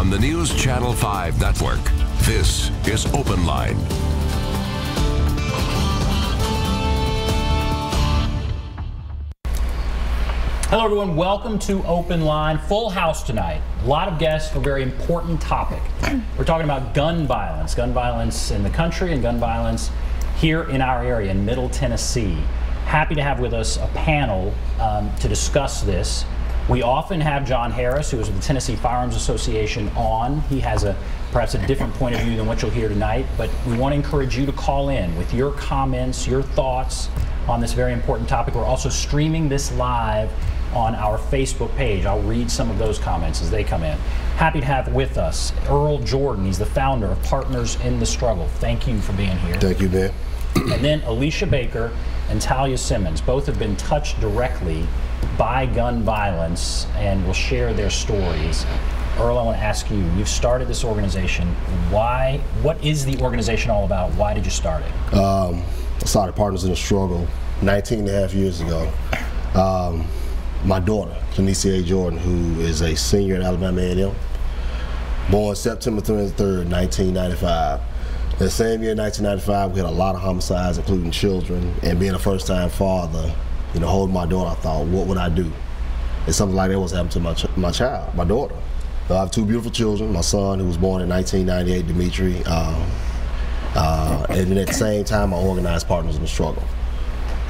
on the News Channel 5 network. This is OpenLine. Hello everyone, welcome to OpenLine. Full house tonight. A lot of guests for a very important topic. We're talking about gun violence in the country and gun violence here in our area in Middle Tennessee. Happy to have with us a panel to discuss this. We often have John Harris, who is with the Tennessee Firearms Association, on. He has perhaps a different point of view than what you'll hear tonight, but we want to encourage you to call in with your comments, your thoughts on this very important topic. We're also streaming this live on our Facebook page. I'll read some of those comments as they come in. Happy to have with us Earl Jordan. He's the founder of Partners in the Struggle. Thank you for being here. Thank you, Ben. And then Alicia Baker and Talia Simmons. Both have been touched directly by gun violence and will share their stories. Earl, I want to ask you, you've started this organization. Why? What is the organization all about? Why did you start it? I started Partners in the Struggle 19 and a half years ago. My daughter, Alicia Jordan, who is a senior at Alabama A&M, born September 23rd, 1995. The same year, 1995, we had a lot of homicides, including children, and being a first-time father, you know, holding my daughter, I thought, what would I do? If something like that was happening to my child, my daughter. I have two beautiful children, my son, who was born in 1998, Dimitri, and then at the same time, I organized Partners in the Struggle.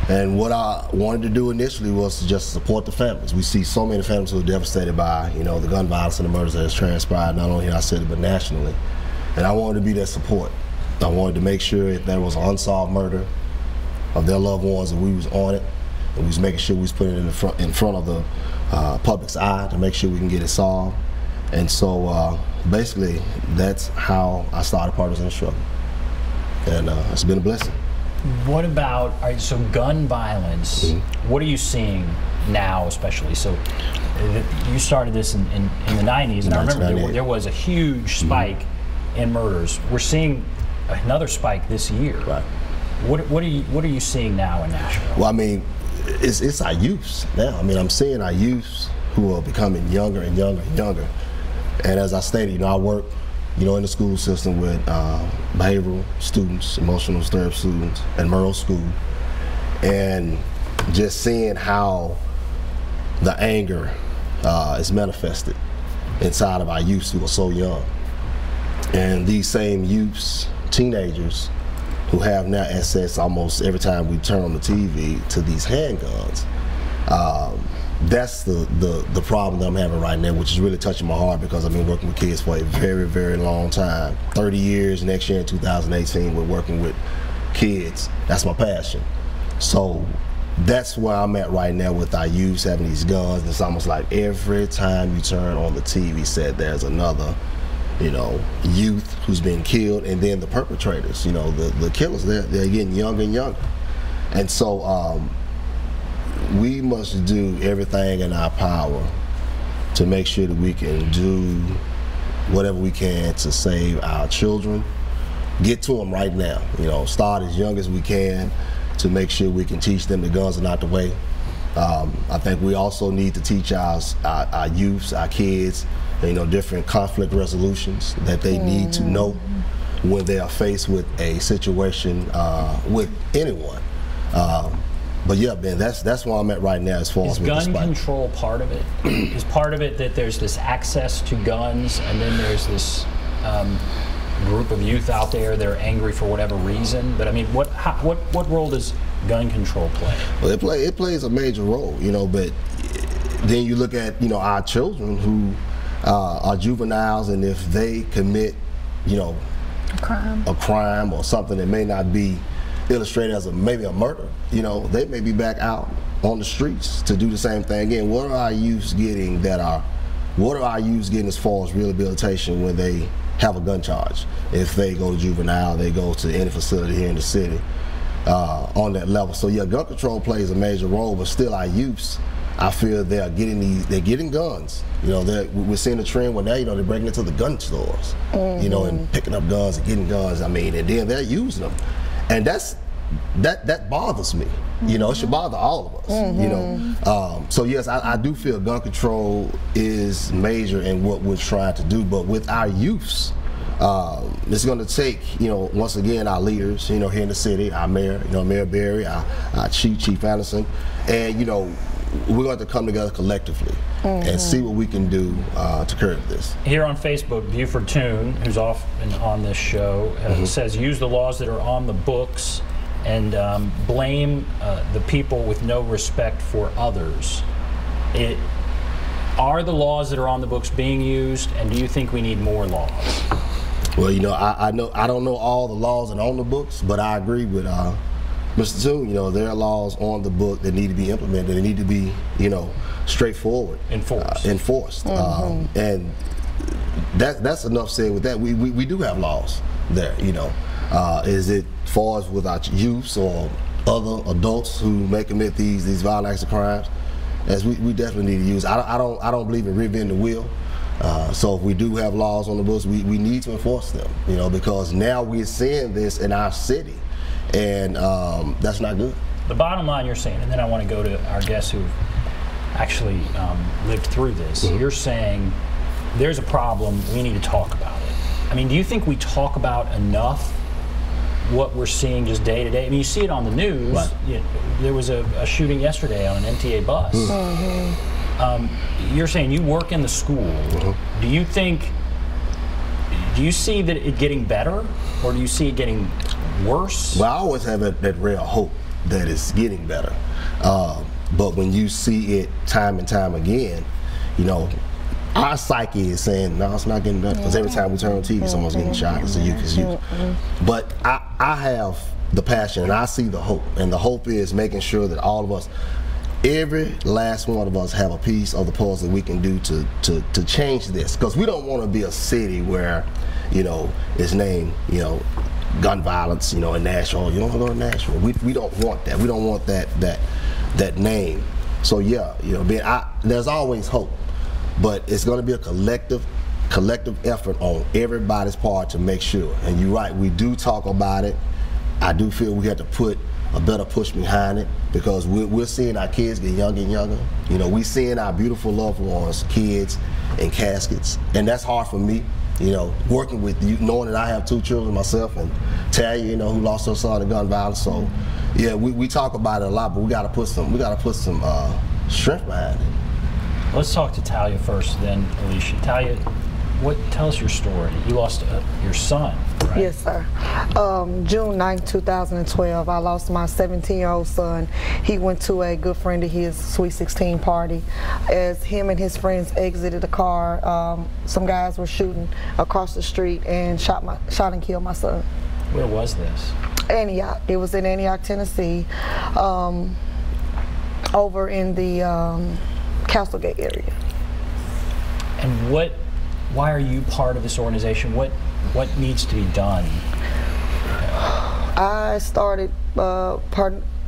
And what I wanted to do initially was to just support the families. We see so many families who are devastated by, you know, the gun violence and the murders that has transpired, not only in our city, but nationally. And I wanted to be that support. I wanted to make sure if there was an unsolved murder of their loved ones, that we was on it, and we was making sure we was putting it in front of the public's eye to make sure we can get it solved. And so basically, that's how I started Partners in the Struggle. And it's been a blessing. What about, so gun violence, what are you seeing now especially? So you started this in the 90s, and I remember there was a huge spike in murders. We're seeing another spike this year. Right. What are you seeing now in Nashville? Well, I mean, it's our youths now. I mean, I'm seeing our youths who are becoming younger and younger and younger. And as I stated, you know, I work, you know, in the school system with behavioral students, emotional therapy students, and Merle School, and just seeing how the anger is manifested inside of our youths who are so young. And these same youths, teenagers, who have now access almost every time we turn on the TV to these handguns. That's the problem that I'm having right now, which is really touching my heart, because I've been working with kids for a very, very long time. 30 years next year in 2018, we're working with kids. That's my passion. So that's where I'm at right now with our youth having these guns. It's almost like every time you turn on the TV set, there's another, you know, youth who's been killed, and then the perpetrators, you know, the killers, they're getting younger and younger. And so we must do everything in our power to make sure that we can do whatever we can to save our children, get to them right now, you know, start as young as we can to make sure we can teach them the guns are not the way. I think we also need to teach our youths, our kids, you know, different conflict resolutions that they need to know when they are faced with a situation with anyone. But yeah, Ben, that's where I'm at right now as far as with the spike. Is gun control part of it? Is part of it that there's this access to guns, and then there's this group of youth out there that are angry for whatever reason? But I mean, what role does gun control play? Well, it plays a major role, you know. But then you look at, you know, our children who are juveniles, and if they commit, you know, a crime or something that may not be illustrated as maybe a murder, you know, they may be back out on the streets to do the same thing again. What are our youths getting as far as rehabilitation when they have a gun charge? If they go to juvenile, they go to any facility here in the city on that level. So yeah, gun control plays a major role, but still our youths, I feel they're getting guns. You know, we're seeing a trend where now, you know, they're breaking into the gun stores, you know, and picking up guns and getting guns. I mean, and then they're using them. And that's that bothers me. You know, it should bother all of us. You know, so yes, I do feel gun control is major in what we're trying to do, but with our youths, it's going to take, you know, once again, our leaders, you know, here in the city, our mayor, you know, Mayor Berry, our Chief Anderson, and, you know, we're going to come together collectively and see what we can do to curb this. Here on Facebook, Buford Toon, who's often on this show, says use the laws that are on the books and blame the people with no respect for others. Are the laws that are on the books being used, and do you think we need more laws? Well, you know, I don't know all the laws that are on the books, but I agree with Mr. Toon. You know, there are laws on the book that need to be implemented. They need to be, you know, straightforward, enforced. And that's enough said with that. We do have laws there. You know, is it far as with our youths or other adults who may commit these violent acts of crimes? As we definitely need to use. I don't believe in reinventing the wheel. So if we do have laws on the books, we need to enforce them. You know, because now we're seeing this in our city. And that's not good. The bottom line you're saying, and then I want to go to our guests who've actually lived through this. You're saying there's a problem, we need to talk about it. I mean, do you think we talk about enough what we're seeing just day to day? I mean, you see it on the news. Right. There was a shooting yesterday on an MTA bus. You're saying you work in the school. Do you see that it getting better, or do you see it getting worse? Well, I always have that real hope that it's getting better. But when you see it time and time again, you know, our psyche is saying, no, it's not getting better. Because every time we turn on TV, someone's getting shot. It's a youth. But I have the passion, and I see the hope. And the hope is making sure that all of us, every last one of us, have a piece of the puzzle that we can do to change this. Because we don't want to be a city where, you know, it's named, you know, gun violence, you know, in Nashville. You don't want to go to Nashville. We don't want that. We don't want that name. So yeah, you know, there's always hope, but it's going to be a collective effort on everybody's part to make sure. And you're right, we do talk about it. I do feel we have to put a better push behind it, because we're seeing our kids get younger and younger. You know, we're seeing our beautiful loved ones, kids, in caskets, and that's hard for me. You know, working with you, knowing that I have 2 children myself, and Talia, you know, who lost her son to gun violence. So, yeah, we talk about it a lot, but we got to put some strength behind it. Let's talk to Talia first, then Alicia. Talia, tell us your story. You lost your son, right? Yes, sir. June 9, 2012, I lost my 17-year-old son. He went to a good friend of his Sweet 16 party. As him and his friends exited the car, some guys were shooting across the street and shot and killed my son. Where was this? Antioch. It was in Antioch, Tennessee, over in the Castlegate area. And why are you part of this organization? What needs to be done? I started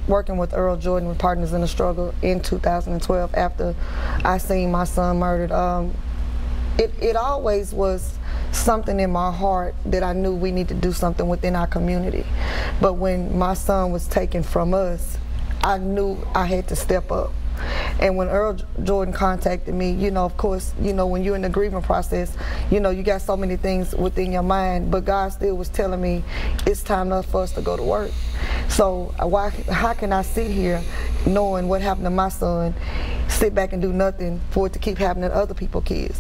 working with Earl Jordan with Partners in the Struggle in 2012 after I seen my son murdered. It always was something in my heart that I knew we need to do something within our community. But when my son was taken from us, I knew I had to step up. And when Earl Jordan contacted me, you know, of course, you know, when you're in the grieving process, you know, you got so many things within your mind, but God still was telling me it's time for us to go to work. So how can I sit here knowing what happened to my son, sit back and do nothing for it to keep happening to other people's kids?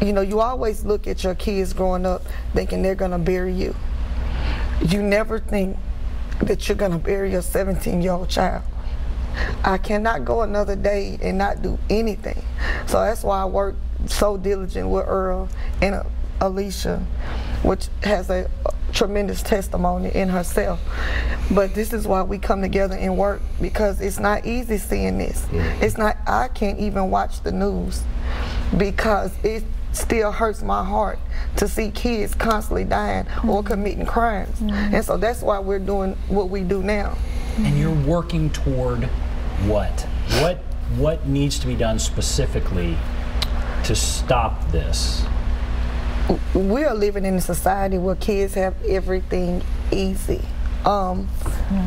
You know, you always look at your kids growing up thinking they're gonna bury you. You never think that you're gonna bury your 17-year-old child. I cannot go another day and not do anything. So that's why I work so diligent with Earl and Alicia, which has a tremendous testimony in herself. But this is why we come together and work, because it's not easy seeing this. It's not, I can't even watch the news because it still hurts my heart to see kids constantly dying or committing crimes. And so that's why we're doing what we do now. And you're working toward what? What needs to be done specifically to stop this? We are living in a society where kids have everything easy.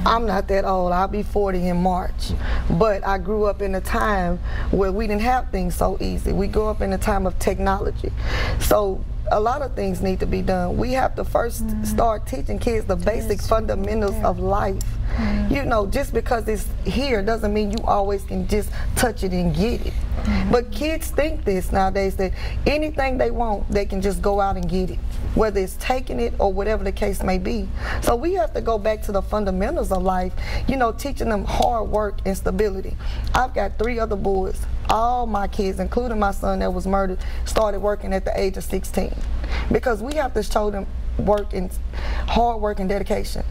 I'm not that old. I'll be 40 in March. But I grew up in a time where we didn't have things so easy. We grew up in a time of technology. So a lot of things need to be done. We have to first start teaching kids the basic fundamentals of life. You know, just because it's here doesn't mean you always can just touch it and get it. But kids think this nowadays, that anything they want, they can just go out and get it, whether it's taking it or whatever the case may be. So we have to go back to the fundamentals of life, you know, teaching them hard work and stability. I've got 3 other boys. All my kids, including my son that was murdered, started working at the age of 16. Because we have to show them work and hard work and dedication.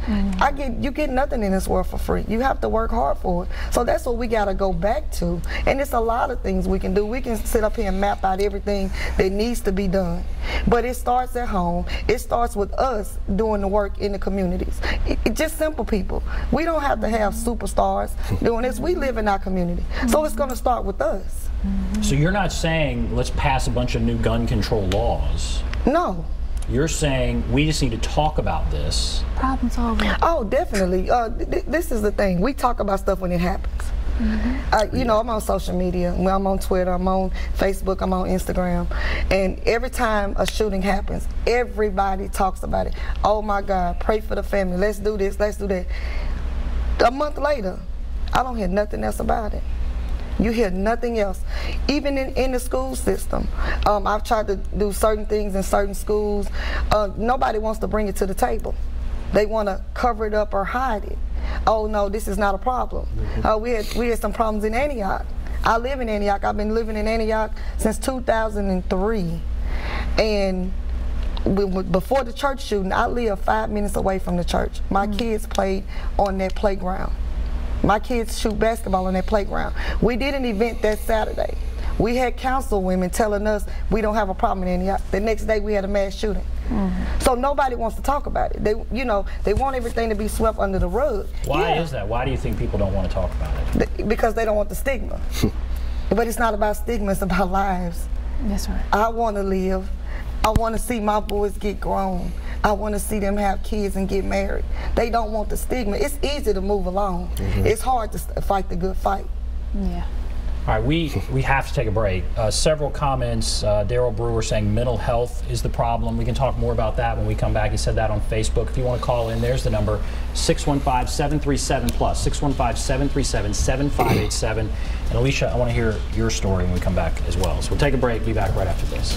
You get nothing in this world for free. You have to work hard for it. So that's what we got to go back to. And it's a lot of things we can do. We can sit up here and map out everything that needs to be done. But it starts at home. It starts with us doing the work in the communities. Just simple people. We don't have to have superstars doing this. We live in our community. So it's going to start with us. So you're not saying let's pass a bunch of new gun control laws. No. You're saying we just need to talk about this. Problem solving. Oh, definitely. This is the thing. We talk about stuff when it happens. You know, I'm on social media. I'm on Twitter. I'm on Facebook. I'm on Instagram. And every time a shooting happens, everybody talks about it. Oh my God, pray for the family. Let's do this. Let's do that. A month later, I don't hear nothing else about it. You hear nothing else. Even in the school system, I've tried to do certain things in certain schools. Nobody wants to bring it to the table. They want to cover it up or hide it. Oh no, this is not a problem. We had some problems in Antioch. I live in Antioch. I've been living in Antioch since 2003. And before the church shooting, I lived 5 minutes away from the church. My kids played on that playground. My kids shoot basketball on that playground. We did an event that Saturday. We had council women telling us we don't have a problem in Antioch. The next day we had a mass shooting. So nobody wants to talk about it. They want everything to be swept under the rug. Why is that? Why do you think people don't want to talk about it? Because they don't want the stigma. But it's not about stigma, it's about lives. That's right. I want to live. I want to see my boys get grown. I want to see them have kids and get married. They don't want the stigma. It's easy to move along. It's hard to fight the good fight. Yeah. All right, we have to take a break. Several comments. Daryl Brewer saying mental health is the problem. We can talk more about that when we come back. He said that on Facebook. If you want to call in, there's the number, 615-737-PLUS, 615-737-7587. And Alicia, I want to hear your story when we come back as well. So we'll take a break. Be back right after this.